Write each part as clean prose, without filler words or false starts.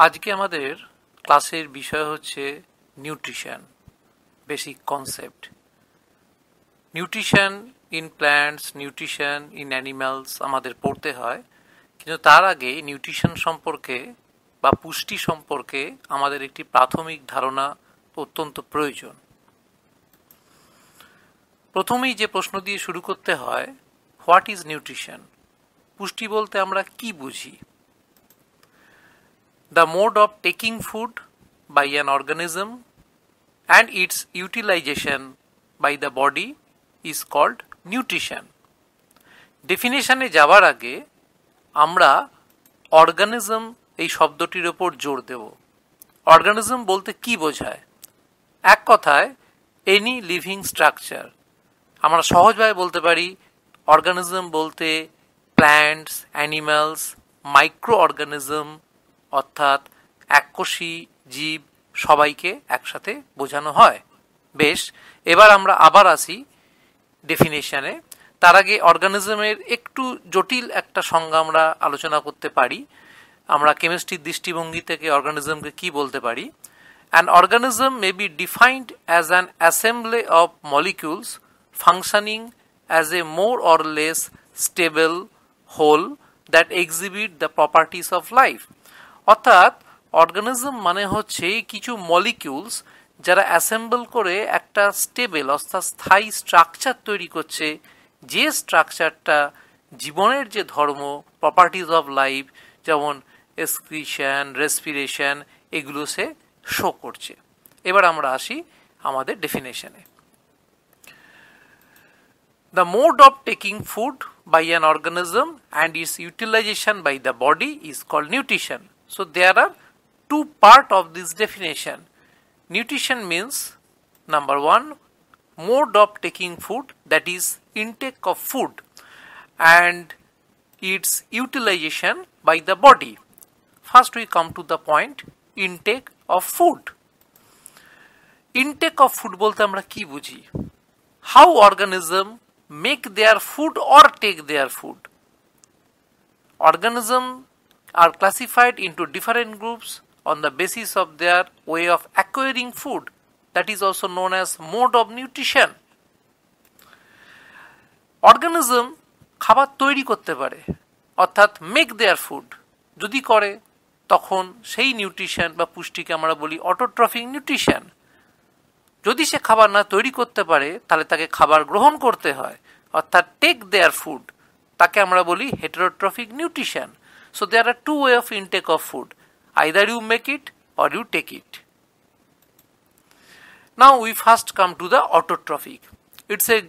আজকে আমাদের ক্লাসের বিষয় হচ্ছে nutrition, basic concept. Nutrition in plants, nutrition in animals আমাদের পড়তে হয়, কিন্তু তার আগে নিউট্রিশন সম্পর্কে বা পুষ্টি সম্পর্কে আমাদের একটি প্রাথমিক ধারণা অত্যন্ত প্রয়োজন। প্রথমেই যে প্রশ্ন দিয়ে শুরু করতে হয়, হোয়াট ইজ নিউট্রিশন? পুষ্টি বলতে আমরা কি বুঝি? The mode of taking food by an organism and its utilization by the body is called nutrition. ডেফিনেশনে যাওয়ার আগে আমরা অর্গানিজম এই শব্দটির ওপর জোর দেব। অর্গানিজম বলতে কি বোঝায়? এক কথায় এনি লিভিং স্ট্রাকচার। আমরা সহজভাবে বলতে পারি অর্গানিজম বলতে প্ল্যান্টস, অ্যানিমালস, মাইক্রো অর্গানিজম অর্থাৎ এককোষী জীব সবাইকে একসাথে বোঝানো হয়। বেশ, এবার আমরা আবার আসি ডেফিনেশনে। তার আগে অর্গানিজমের একটু জটিল একটা সংজ্ঞা আমরা আলোচনা করতে পারি। আমরা কেমিস্ট্রির দৃষ্টিভঙ্গি থেকে অর্গানিজমকে কি বলতে পারি? An organism may be defined as an assembly of molecules functioning as a more or less stable whole that exhibit the properties of life. অর্থাৎ অর্গানিজম মানে হচ্ছে কিছু মলিকিউলস যারা অ্যাসেম্বল করে একটা স্টেবল অর্থাৎ স্থায়ী স্ট্রাকচার তৈরি করছে, যে স্ট্রাকচারটা জীবনের যে ধর্ম, প্রপার্টিজ অফ লাইফ যেমন এক্সক্রিশন, রেসপিরেশন, এগুলো সে শো করছে। এবার আমরা আসি আমাদের ডেফিনেশনে। The mode of taking food by an organism and its utilization by the body is called nutrition. So there are two parts of this definition. Nutrition means, number one, mode of taking food, that is intake of food and its utilization by the body. First we come to the point, intake of food. Intake of food বলতে আমরা কি বুঝি? How organism make their food or take their food. Organisms are classified into different groups on the basis of their way of acquiring food. That is also known as mode of nutrition. Organism খাবার তৈরি করতে পারে, অর্থাৎ make their food যদি করে তখন সেই nutrition বা পুষ্টিকে আমরা বলি অটোট্রফিক নিউট্রিশন। যদি সে খাবার না তৈরি করতে পারে তাহলে তাকে খাবার গ্রহণ করতে হয়, অর্থাৎ টেক দেয়ার ফুড, তাকে আমরা বলি heterotrophic nutrition. So there are two ways of intake of food. Either you make it or you take it. Now we first come to the autotrophic. It's a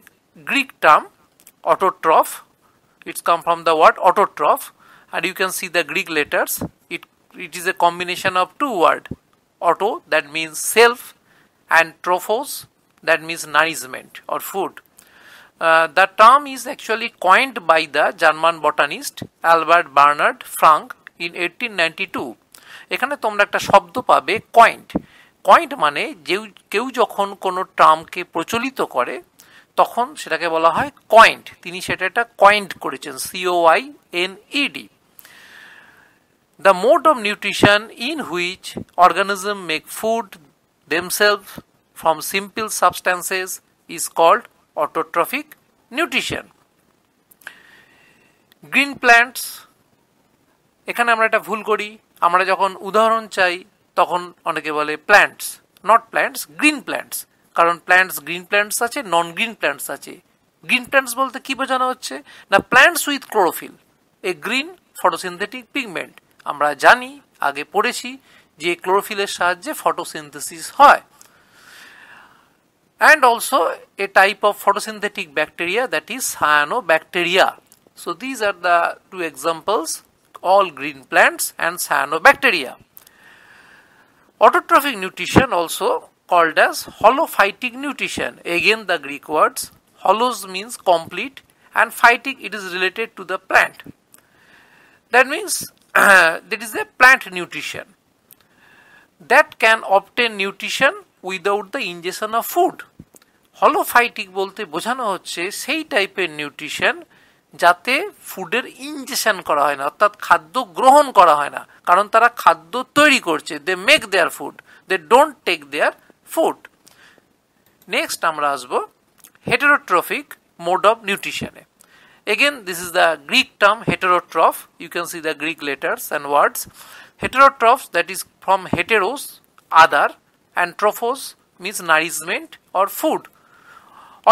Greek term, autotroph. It's come from the word autotroph, and you can see the Greek letters. It is a combination of two words. Auto, that means self, and trophos, that means nourishment or food. The term is actually coined by the German botanist Albert Bernhard Frank in 1892. এখানে তোমরা একটা শব্দ পাবে কয়েন্ট। কয়েন্ট মানে কেউ যখন কোনো টার্মকে প্রচলিত করে তখন সেটাকে বলা হয় কয়েন্ট। তিনি সেটা একটা কয়েন্ট করেছেন, COINED. The mode of nutrition in which organisms make food themselves from simple substances is called autotrophic nutrition. Green plants, এখানে আমরা একটা ভুল করি, আমরা যখন উদাহরণ চাই তখন অনেকে বলে plants, not plants, green plants. কারণ প্ল্যান্টস গ্রিন প্ল্যান্টস আছে, নন গ্রিন প্ল্যান্টস আছে। গ্রিন প্ল্যান্টস বলতে কি বোঝানো হচ্ছে না, plants with chlorophyll, a green photosynthetic pigment. আমরা জানি, আগে পড়েছি যে ক্লোরোফিলের সাহায্যে ফটোসিনথেসিস হয়, and also a type of photosynthetic bacteria, that is cyanobacteria. So these are the two examples, all green plants and cyanobacteria. Autotrophic nutrition also called as holophytic nutrition. Again the Greek words, holos means complete and phytic, it is related to the plant. That means that is a plant nutrition that can obtain nutrition without the ingestion of food. হলোফাইটিক বলতে বোঝানো হচ্ছে সেই টাইপের nutrition যাতে ফুডের injection করা হয় না, অর্থাৎ খাদ্য গ্রহণ করা হয় না, কারণ তারা খাদ্য তৈরি করছে, they make their food, they don't take their food. Next আমরা আসবো হেটেরোট্রফিক মোড অফ নিউট্রিশনে। Again, this is the Greek term heterotroph. You can see the Greek letters and words. Heterotrophs, that is from heteros, other, and trophos means nourishment or food.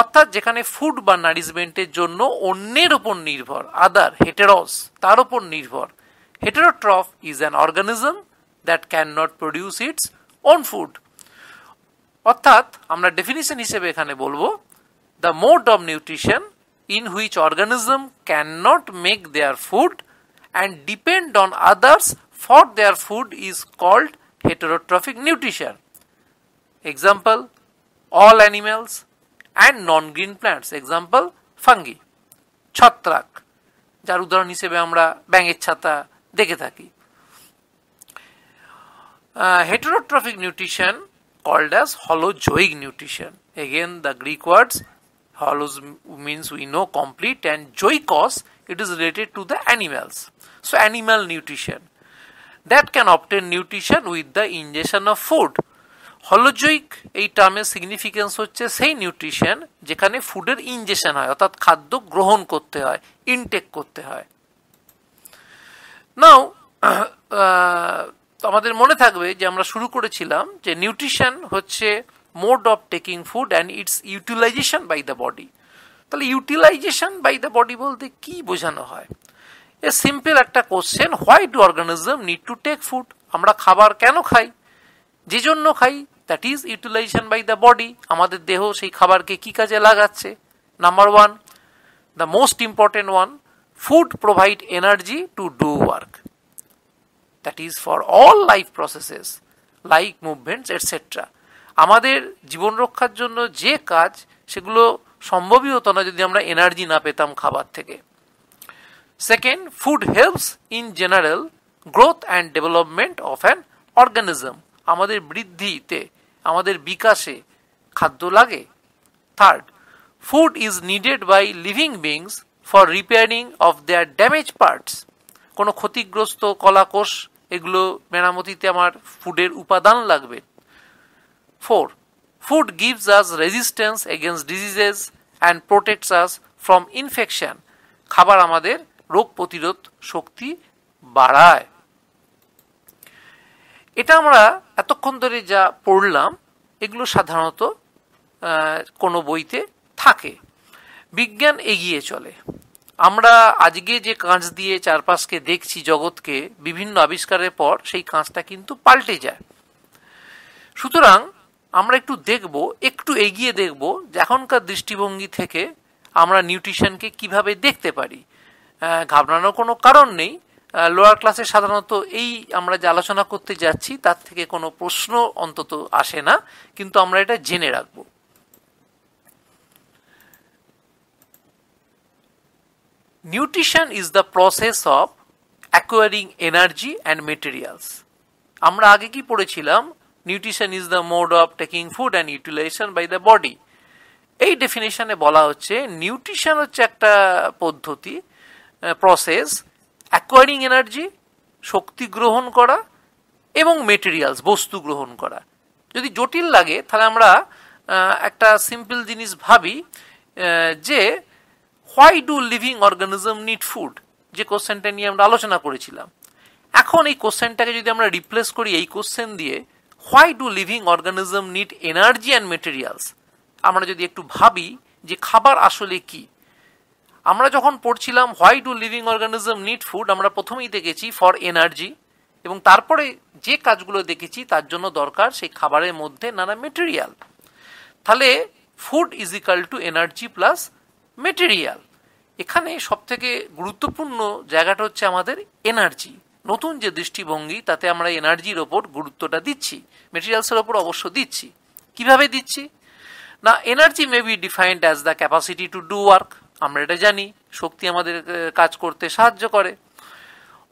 অর্থাৎ যেখানে food বা নারিশমেন্টের জন্য অন্যের উপর নির্ভর, আদার হেটেরস তার উপর নির্ভর। Heterotroph is an organism that can not produce its own food. অর্থাৎ আমরা ডেফিনিশন হিসেবে এখানে বলবো the mode of nutrition in which organism cannot make their food and depend on others for their food is called heterotrophic nutrition. Example, all animals and non-green plants. Example, fungi, ছত্রাক, যার উদাহরণ হিসেবে আমরা ব্যাঙের ছাতা দেখে থাকি। Heterotrophic nutrition called as holozoic nutrition. Again, the Greek words holos means we know complete, and zoikos, it is related to the animals. So animal nutrition that can obtain nutrition with the ingestion of food. হলোজৈক এই টার্মের significance হচ্ছে সেই nutrition যেখানে ফুডের injection হয়, অর্থাৎ খাদ্য গ্রহণ করতে হয়, ইনটেক করতে হয়। নাও আমাদের মনে থাকবে যে আমরা শুরু করেছিলাম যে নিউট্রিশন হচ্ছে mode of taking food and its utilization by the body. তাহলে ইউটিলাইজেশন বাই দ্য বডি বলতে কি বোঝানো হয়? এ সিম্পল একটা question, why do organism need to take food? আমরা খাবার কেন খাই? যে জন্য খাই, that is utilization by the body. আমাদের দেহ সেই খাবারকে কি কাজে লাগাচ্ছে? Number one, the most important one, food provide energy to do work, that is for all life processes like movements etcetera. আমাদের জীবন রক্ষার জন্য যে কাজ, সেগুলো সম্ভবই হতো না যদি আমরা এনার্জি না পেতাম খাবার থেকে। Second, food helps in general growth and development of an organism. আমাদের বৃদ্ধিতে, আমাদের বিকাশে খাদ্য লাগে। Third, food is needed by living beings for repairing of their damage parts. কোনো ক্ষতিগ্রস্ত কলাকোষ, এগুলো মেরামতিতে আমার ফুডের উপাদান লাগবে। Four, food gives us resistance against diseases and protects us from infection. খাবার আমাদের রোগ প্রতিরোধ শক্তি বাড়ায়। এটা আমরা এতক্ষণ ধরে যা পড়লাম, এগুলো সাধারণত কোনো বইতে থাকে। বিজ্ঞান এগিয়ে চলে। আমরা আজকে যে কাঁচ দিয়ে চারপাশকে দেখছি জগৎকে, বিভিন্ন আবিষ্কারের পর সেই কাঁচটা কিন্তু পাল্টে যায়। সুতরাং আমরা একটু দেখব, একটু এগিয়ে দেখব যে এখনকার দৃষ্টিভঙ্গি থেকে আমরা নিউট্রিশনকে কিভাবে দেখতে পারি। ঘাবড়ানোর কোনো কারণ নেই। লোয়ার ক্লাসে সাধারণত এই আমরা যে আলোচনা করতে যাচ্ছি তার থেকে কোনো প্রশ্ন অন্তত আসে না, কিন্তু আমরা এটা জেনে রাখব। Nutrition is the process of acquiring energy and materials. আমরা আগে কি পড়েছিলাম? Nutrition is the mode of taking food and utilization by the body. এই ডেফিনেশনে বলা হচ্ছে নিউট্রিশন হচ্ছে একটা পদ্ধতি, প্রসেস, অ্যাকোয়ারিং এনার্জি, শক্তি গ্রহণ করা, এবং মেটেরিয়ালস, বস্তু গ্রহণ করা। যদি জটিল লাগে তাহলে আমরা একটা সিম্পল জিনিস ভাবি যে why do living organism need food, যে কোশ্চেনটা নিয়ে আমরা আলোচনা করেছিলাম। এখন এই কোশ্চেনটাকে যদি আমরা রিপ্লেস করি এই কোশ্চেন দিয়ে, why do living organism need energy and materials, আমরা যদি একটু ভাবি যে খাবার আসলে কি। আমরা যখন পড়ছিলাম why do living organism need food, আমরা প্রথমেই দেখেছি ফর এনার্জি, এবং তারপরে যে কাজগুলো দেখেছি তার জন্য দরকার সেই খাবারের মধ্যে নানা মেটেরিয়াল। তাহলে food is equal to energy plus material. এখানে সবথেকে গুরুত্বপূর্ণ জায়গাটা হচ্ছে আমাদের এনার্জি। নতুন যে দৃষ্টিভঙ্গি, তাতে আমরা এনার্জির ওপর গুরুত্বটা দিচ্ছি, মেটেরিয়ালসের ওপর অবশ্য দিচ্ছি। কিভাবে দিচ্ছি না, energy may be defined as the capacity two do work. আমরা এটা জানি, শক্তি আমাদের কাজ করতে সাহায্য করে।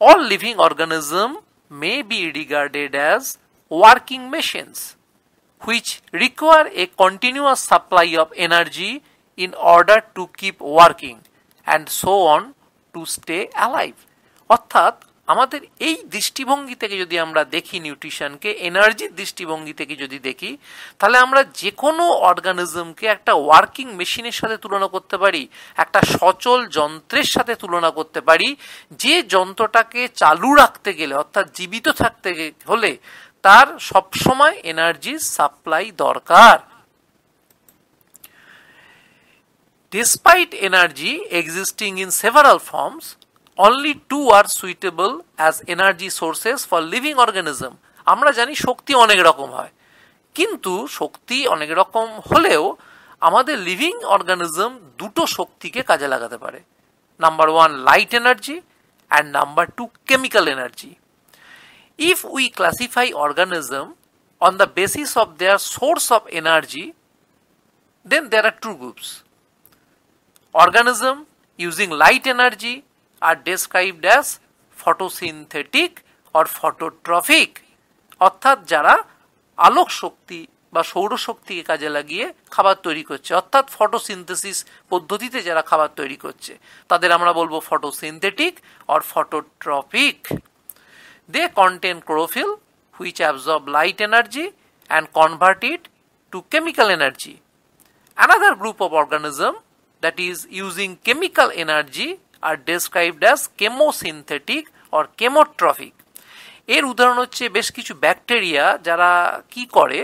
All living organism may be regarded as working machines which require a continuous supply of energy in order to keep working, and so on to stay alive. অর্থাৎ আমাদের এই দৃষ্টিভঙ্গি থেকে যদি আমরা দেখি নিউট্রিশনকে, এনার্জির দৃষ্টিভঙ্গি থেকে যদি দেখি, তাহলে আমরা যে কোনো অর্গানিজমকে একটা ওয়ার্কিং মেশিনের সাথে তুলনা করতে পারি, একটা সচল যন্ত্রের সাথে তুলনা করতে পারি, যে যন্ত্রটাকে চালু রাখতে গেলে অর্থাৎ জীবিত থাকতে হলে তার সবসময় এনার্জির সাপ্লাই দরকার। Despite energy existing in several forms, only two are suitable as energy sources for living organism. আমরা জানি শক্তি অনেক রকম হয়, কিন্তু শক্তি অনেক রকম হলেও আমাদের লিভিং অর্গানিজম দুটো শক্তিকে কাজে লাগাতে পারে। Number 1 light energy and number 2 chemical energy. If we classify organism on the basis of their source of energy, then there are two groups. Organism using light energy are described as photosynthetic or phototrophic, অর্থাৎ যারা আলোক শক্তি বা সৌরশক্তিকে কাজে লাগিয়ে খাবার তৈরি করছে, অর্থাৎ photosynthesis পদ্ধতিতে যারা খাবার তৈরি করছে তাদের আমরা বলবো photosynthetic or phototrophic. They contain chlorophyll which absorb light energy and convert it to chemical energy. Another group of organism that is using chemical energy are described as chemosynthetic or chemotrophic. এর উদাহরণ হচ্ছে বেশ কিছু bacteria যারা কি করে,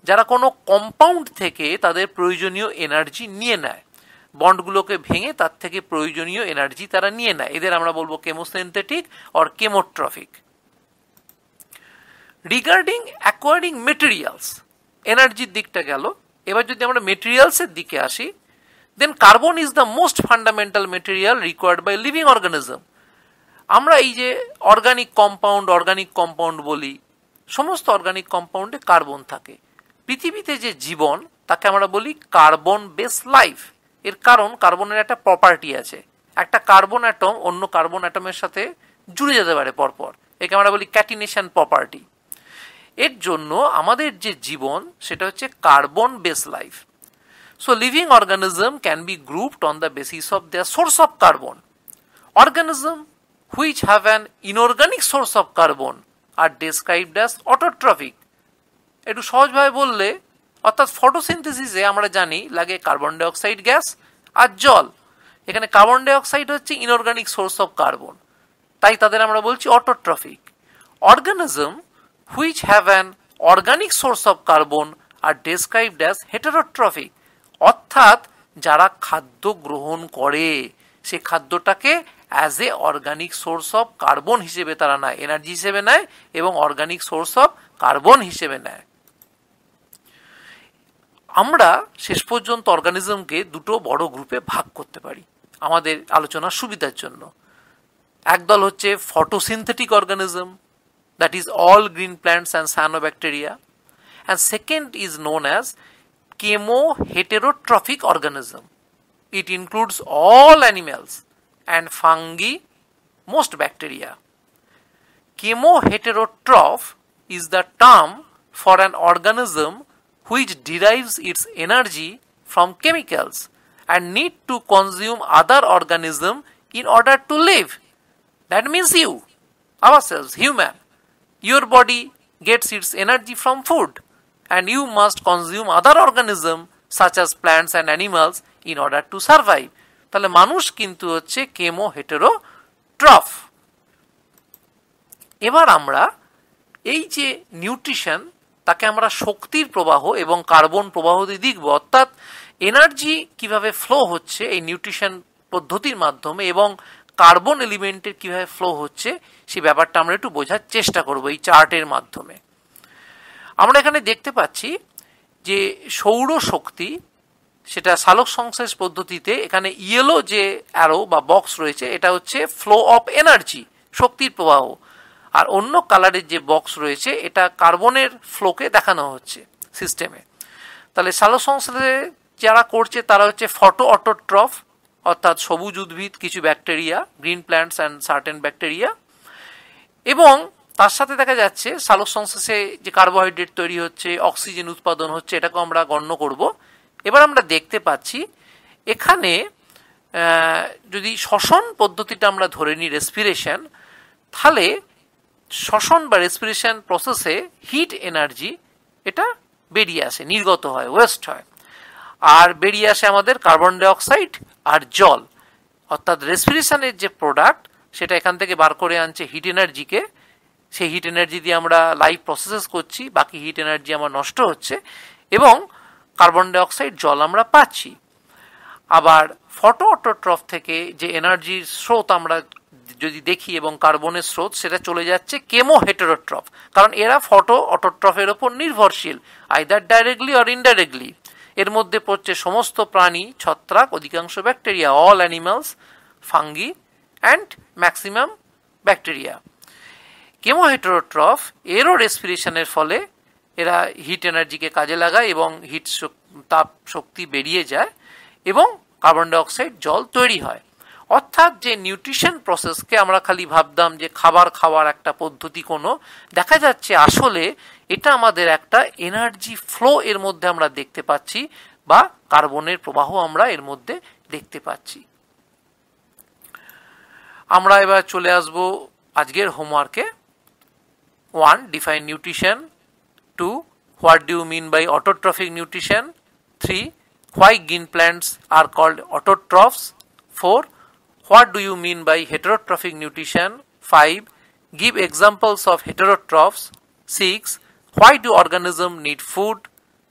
যারা কোনো কম্পাউন্ড থেকে তাদের প্রয়োজনীয় এনার্জি নিয়ে নেয়, বন্ডগুলোকে ভেঙে তার থেকে প্রয়োজনীয় এনার্জি তারা নিয়ে নেয়, এদের আমরা বলবো chemosynthetic or chemotrophic. Regarding acquiring materials, এনার্জির দিকটা গেল, এবার যদি আমরা মেটেরিয়ালসের দিকে আসি, then carbon is the most fundamental material required by living organism. আমরা এই যে অর্গানিক কম্পাউন্ড বলি, সমস্ত অর্গানিক কম্পাউন্ডে কার্বন থাকে। পৃথিবীতে যে জীবন তাকে আমরা বলি কার্বন বেস লাইফ। এর কারণ কার্বনের একটা প্রপার্টি আছে, একটা কার্বন অ্যাটম অন্য কার্বন অ্যাটমের সাথে জুড়ে যেতে পারে পরপর, একে আমরা বলি ক্যাটিনেশন প্রপার্টি। এর জন্য আমাদের যে জীবন সেটা হচ্ছে carbon base life. So living organism can be grouped on the basis of their source of carbon. Organism which have an inorganic source of carbon are described as autotrophic. একটু সহজভাবে বললে, অর্থাৎ ফটোসিনথেসিসে আমরা জানি লাগে কার্বন ডাইঅক্সাইড গ্যাস আর জল, এখানে কার্বন ডাইঅক্সাইড হচ্ছে ইনঅর্গানিক সোর্স অফ কার্বন, তাই তাদের আমরা বলছি autotrophic. Organism which have an organic source of carbon are described as heterotrophic, অর্থাৎ যারা খাদ্য গ্রহণ করে সে খাদ্যটাকে as a organic source of carbon হিসেবে তারা নেয়, এনার্জি হিসেবে নেয় এবং অর্গানিক সোর্স অফ কার্বন হিসেবে নেয়। আমরা শেষ পর্যন্ত অর্গানিজমকে দুটো বড় গ্রুপে ভাগ করতে পারি আমাদের আলোচনার সুবিধার জন্য। একদল হচ্ছে photosynthetic organism, that is all green plants and cyanobacteria, and second is known as chemoheterotrophic organism. It includes all animals and fungi, most bacteria. Chemoheterotroph is the term for an organism which derives its energy from chemicals and need to consume other organism in order to live. That means you, ourselves, human. Your body gets its energy from food, and you must consume other organism such as plants and animals in order to survive. তাহলে মানুষ কিন্তু হচ্ছে কেমোহেটেরোট্রফ। এবার আমরা এই যে nutrition তাকে আমরা শক্তির প্রবাহ এবং কার্বন প্রবাহ দিয়ে দেখব, অর্থাৎ এনার্জি কিভাবে ফ্লো হচ্ছে এই নিউট্রিশন পদ্ধতির মাধ্যমে এবং কার্বন এলিমেন্টের কিভাবে ফ্লো হচ্ছে সেই ব্যাপারটা আমরা একটু বোঝার চেষ্টা করব এই চার্টের মাধ্যমে। আমরা এখানে দেখতে পাচ্ছি যে সৌর শক্তি, সেটা সালোক সংশ্লেষ পদ্ধতিতে এখানে ইয়েলো যে অ্যারো বা বক্স রয়েছে এটা হচ্ছে ফ্লো অফ এনার্জি, শক্তির প্রবাহ, আর অন্য কালারের যে বক্স রয়েছে এটা কার্বনের ফ্লোকে দেখানো হচ্ছে সিস্টেমে। তাহলে সালোক সংশ্লেষে যারা করছে তারা হচ্ছে ফটো অটোট্রফ, অর্থাৎ সবুজ উদ্ভিদ, কিছু bacteria, green plants and certain bacteria, এবং তার সাথে দেখা যাচ্ছে সালোক সংশ্লেষে যে কার্বোহাইড্রেট তৈরি হচ্ছে, অক্সিজেন উৎপাদন হচ্ছে, এটাকে আমরা গণ্য করব। এবার আমরা দেখতে পাচ্ছি এখানে যদি শ্বসন পদ্ধতিটা আমরা ধরে নিই রেসপিরেশন, তাহলে শ্বসন বা রেসপিরেশন প্রসেসে হিট এনার্জি এটা বেরিয়ে আসে, নির্গত হয়, ওয়েস্ট হয়, আর বেরিয়ে আসে আমাদের কার্বন ডাইঅক্সাইড আর জল। অর্থাৎ রেসপিরেশনের যে প্রোডাক্ট সেটা এখান থেকে বার করে আনছে হিট এনার্জিকে, সেই হিট এনার্জি দিয়ে আমরা লাইফ প্রসেসেস করছি, বাকি হিট এনার্জি আমার নষ্ট হচ্ছে এবং কার্বন ডাইঅক্সাইড জল আমরা পাচ্ছি। আবার ফটো অটোট্রফ থেকে যে এনার্জির স্রোত আমরা যদি দেখি এবং কার্বনের স্রোত, সেটা চলে যাচ্ছে কেমো হেটেরোট্রফ, কারণ এরা ফটো অটোট্রফের ওপর নির্ভরশীল, আইদার ডাইরেক্টলি অর ইনডাইরেক্টলি। এর মধ্যে পড়ছে সমস্ত প্রাণী, ছত্রাক, অধিকাংশ bacteria, all animals, fungi and maximum bacteria. Chemo heterotroph এরও রেসপিরেশনের ফলে এরা হিট এনার্জিকে কাজে লাগায় এবং হিট তাপ শক্তি বেরিয়ে যায় এবং কার্বন ডাইঅক্সাইড জল তৈরি হয়। অর্থাৎ যে নিউট্রিশন প্রসেসকে আমরা খালি ভাবতাম যে খাবার খাওয়ার একটা পদ্ধতি, কোনো দেখা যাচ্ছে আসলে এটা আমাদের একটা এনার্জি ফ্লো এর মধ্যে আমরা দেখতে পাচ্ছি, বা কার্বনের প্রবাহ আমরা এর মধ্যে দেখতে পাচ্ছি। আমরা এবার চলে আসব আজকের হোমওয়ার্কে। 1. Define nutrition. 2. What do you mean by autotrophic nutrition? 3. Why green plants are called autotrophs? 4. What do you mean by heterotrophic nutrition? 5. Give examples of heterotrophs. 6. Why do organisms need food?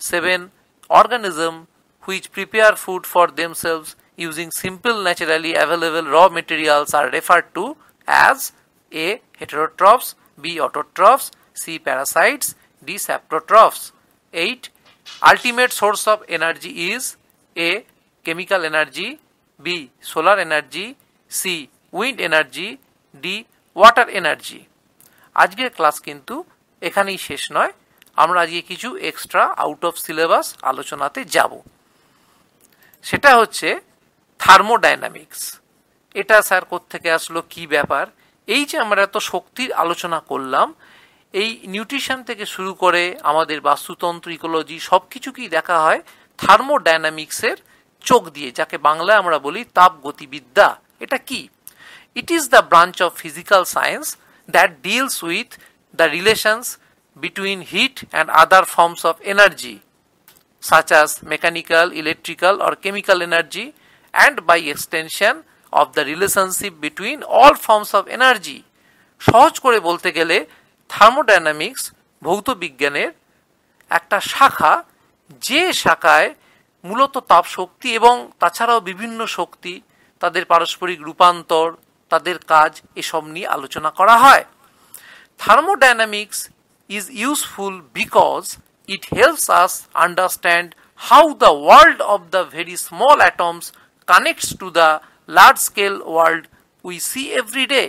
7. Organisms which prepare food for themselves using simple naturally available raw materials are referred to as A. Heterotrophs, B. Autotrophs, C. Parasites, D. Saprotrophs. 8. Ultimate source of energy is A. Chemical energy, B. Solar energy, C. Wind energy, D. Water energy. আজকের class কিন্তু এখানেই শেষ নয়, আমরা আজকে কিছু extra out of syllabus আলোচনাতে যাব। সেটা হচ্ছে থার্মোডাইনামিক্স। এটা স্যার কোত্থেকে আসলো, কি ব্যাপার? এই যে আমরা এত শক্তির আলোচনা করলাম, এই নিউট্রিশন থেকে শুরু করে আমাদের বাস্তুতন্ত্র, ইকোলজি সব কিছুকেই দেখা হয় থার্মোডাইনামিক্সের চোখ দিয়ে, যাকে বাংলায় আমরা বলি তাপগতিবিদ্যা। এটা কি? It is the branch of physical science that deals with the relations between heat and other forms of energy such as mechanical, electrical or chemical energy, and by extension of the relationship between all forms of energy. সহজ করে বলতে গেলে thermodynamics ভৌত বিজ্ঞানের একটা শাখা, যে শাখায় মূলত তাপ শক্তি এবং তাছাড়াও বিভিন্ন শক্তি, তাদের পারস্পরিক রূপান্তর, তাদের কাজ, এসব নিয়ে আলোচনা করা হয়। Thermodynamics is useful because it helps us understand how the world of the very small atoms connects to the large scale world we see every day.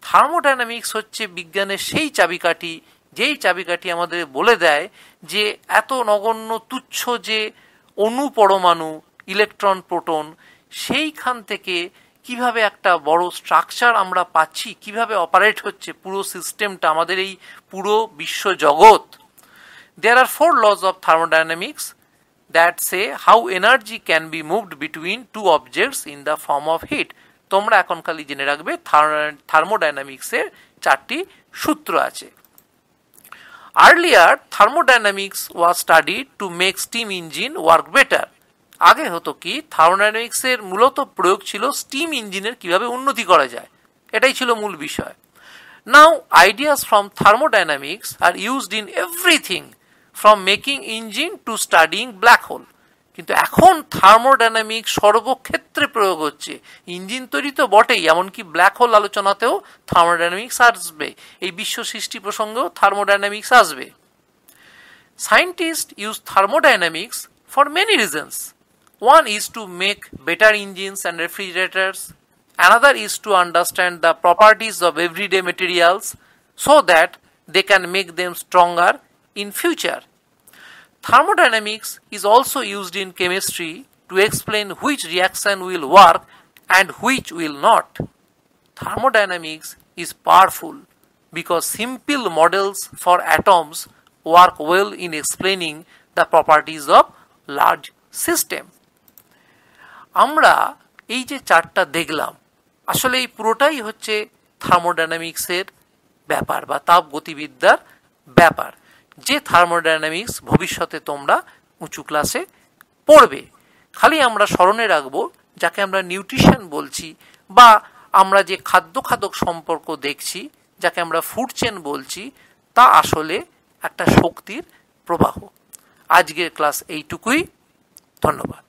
Thermodynamics হচ্ছে বিজ্ঞানের সেই চাবিকাঠি, যেই চাবিকাঠি আমাদের বলে দেয় যে এত নগণ্য তুচ্ছ যে অণু, পরমাণু, ইলেকট্রন, প্রোটন, সেইখান থেকে কিভাবে একটা বড় স্ট্রাকচার আমরা পাচ্ছি, কিভাবে অপারেট হচ্ছে পুরো সিস্টেমটা, আমাদের এই পুরো বিশ্ব জগৎ। There are 4 laws of thermodynamics that say how energy can be moved between two objects in the form of heat. তোমরা এখন খালি জেনে রাখবে থার্মোডাইনামিক্সের 4টি সূত্র আছে। Earlier, thermodynamics was studied to make steam engine work better. আগে হতো কি, থার্মোডাইনামিক্সের মূলত প্রয়োগ ছিল স্টিম ইঞ্জিনের কিভাবে উন্নতি করা যায়, এটাই ছিল মূল বিষয়। Now, ideas from thermodynamics are used in everything from making engine to studying black hole. কিন্তু এখন থার্মোডাইনামিক্স সর্বক্ষেত্রে প্রয়োগ হচ্ছে। ইঞ্জিন তৈরি তো বটেই, এমনকি ব্ল্যাক হোল আলোচনাতেও থার্মোডাইনামিক্স আসবে, এই বিশ্ব সৃষ্টি প্রসঙ্গেও থার্মোডাইনামিক্স আসবে। Scientists use thermodynamics for many reasons. One is to make better engines and refrigerators. Another is to understand the properties of everyday materials so that they can make them stronger in future. Thermodynamics is also used in chemistry to explain which reaction will work and which will not. Thermodynamics is powerful because simple models for atoms work well in explaining the properties of large system. আমরা এই যে চার্টটা দেখলাম, আসলে এই পুরোটাই হচ্ছে থার্মোডাইনামিক্সের ব্যাপার বা তাপগতিবিদ্যার ব্যাপার, যে থার্মোডাইনামিক্স ভবিষ্যতে তোমরা উঁচু ক্লাসে পড়বে। খালি আমরা স্মরণে রাখবো, যাকে আমরা নিউট্রিশন বলছি বা আমরা যে খাদ্য খাদক সম্পর্ক দেখছি, যাকে আমরা ফুড চেন বলছি, তা আসলে একটা শক্তির প্রবাহ। আজকের ক্লাস এইটুকুই। ধন্যবাদ।